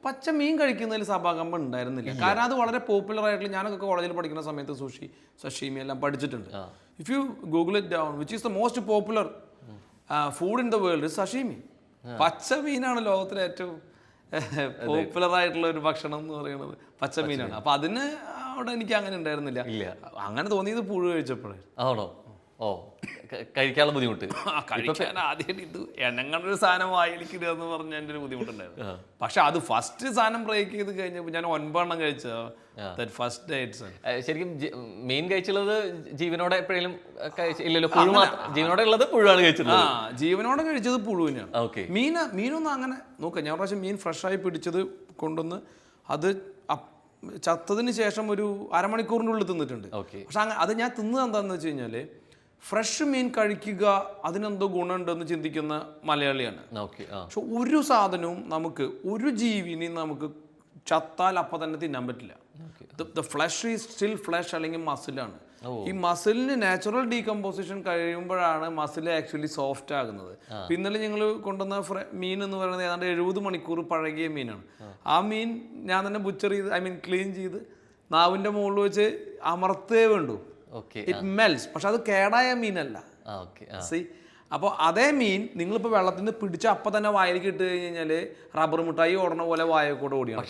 പച്ച മീൻ കഴിക്കുന്നതിൽ സഭാകമ്പം ഉണ്ടായിരുന്നില്ല. കാരണം അത് വളരെ പോപ്പുലർ ആയിട്ടുള്ള, ഞാനൊക്കെ കോളേജിൽ പഠിക്കുന്ന സമയത്ത് സുഷി, സഷീമി എല്ലാം പഠിച്ചിട്ടുണ്ട്. If you google it down, which is the most popular food in the world, sashimi. പച്ച മീനാണ് ലോകത്തിലെ ഏറ്റവും പോപ്പുലർ ആയിട്ടുള്ള ഒരു ഭക്ഷണം എന്ന് പറയുന്നത് പച്ച മീനാണ്. അപ്പൊ അതിന് അവിടെ എനിക്ക് അങ്ങനെ ഉണ്ടായിരുന്നില്ല. അങ്ങനെ തോന്നിയത് പുഴു കഴിച്ചപ്പോഴായിരുന്നു. ആണോ? ഓ, കഴിക്കാനുള്ള ബുദ്ധിമുട്ട്. കഴിക്കാൻ ആദ്യം ഇത് എനങ്ങനൊരു സാധനം വായിലിക്കിടുക എന്ന് പറഞ്ഞ എൻ്റെ ഒരു ബുദ്ധിമുട്ടുണ്ടായിരുന്നു. പക്ഷെ അത് ഫസ്റ്റ് സാധനം ബ്രേക്ക് ചെയ്ത് കഴിഞ്ഞപ്പോൾ ഞാൻ 9 എണ്ണം കഴിച്ചത് ഫസ്റ്റ് ഡേറ്റ്സ്. ശരിക്കും മീൻ കഴിച്ചുള്ളത് ജീവനോടെ എപ്പോഴേലും ഇല്ലല്ലോ, പുഴു മാത്രം. ജീവനോടെ ഉള്ളത് പുഴുവാണ് കഴിച്ചത്. ജീവനോടെ കഴിച്ചത് പുഴുവിനാണ്. ഓക്കെ. മീനൊന്നും അങ്ങനെ നോക്കാം. ഞാൻ പ്രാവശ്യം മീൻ ഫ്രഷായി പിടിച്ചത് കൊണ്ടുവന്ന് അത് ചത്തതിന് ശേഷം ഒരു അരമണിക്കൂറിൻ്റെ ഉള്ളിൽ തിന്നിട്ടുണ്ട്. പക്ഷെ അത് ഞാൻ തിന്നത് എന്താണെന്ന് വെച്ച് കഴിഞ്ഞാൽ, ഫ്രഷ് മീൻ കഴിക്കുക അതിനെന്തോ ഗുണമുണ്ടെന്ന് ചിന്തിക്കുന്ന മലയാളിയാണ്. പക്ഷെ ഒരു സാധനവും നമുക്ക്, ഒരു ജീവിനെയും നമുക്ക് ചത്താൽ അപ്പം തന്നെ തിന്നാൻ പറ്റില്ല. The flush is still flush, അല്ലെങ്കിൽ മസിലാണ്. ഈ മസിലിന് നാച്ചുറൽ ഡീകമ്പോസിഷൻ കഴിയുമ്പോഴാണ് മസിൽ ആക്ച്വലി സോഫ്റ്റ് ആകുന്നത്. ഇന്നലെ ഞങ്ങൾ കൊണ്ടുവന്ന മീൻ എന്ന് പറയുന്നത് ഏതാണ്ട് 70 മണിക്കൂർ പഴകിയ മീനാണ്. ആ മീൻ ഞാൻ തന്നെ ബുച്ചർ ചെയ്ത് ക്ലീൻ ചെയ്ത് നാവിൻ്റെ മുകളിൽ വെച്ച് അമർത്തേ വേണ്ടു. It melts. പക്ഷെ അത് കേടായ മീനല്ല. സി, അപ്പോൾ അതേ മീൻ നിങ്ങളിപ്പോൾ വെള്ളത്തിൽ നിന്ന് പിടിച്ച് അപ്പം തന്നെ വായിലേക്ക് ഇട്ട് കഴിഞ്ഞ് കഴിഞ്ഞാൽ റബ്ബർ മിഠായി ഓടണ പോലെ വായ കൂടെ ഓടിയാണ്.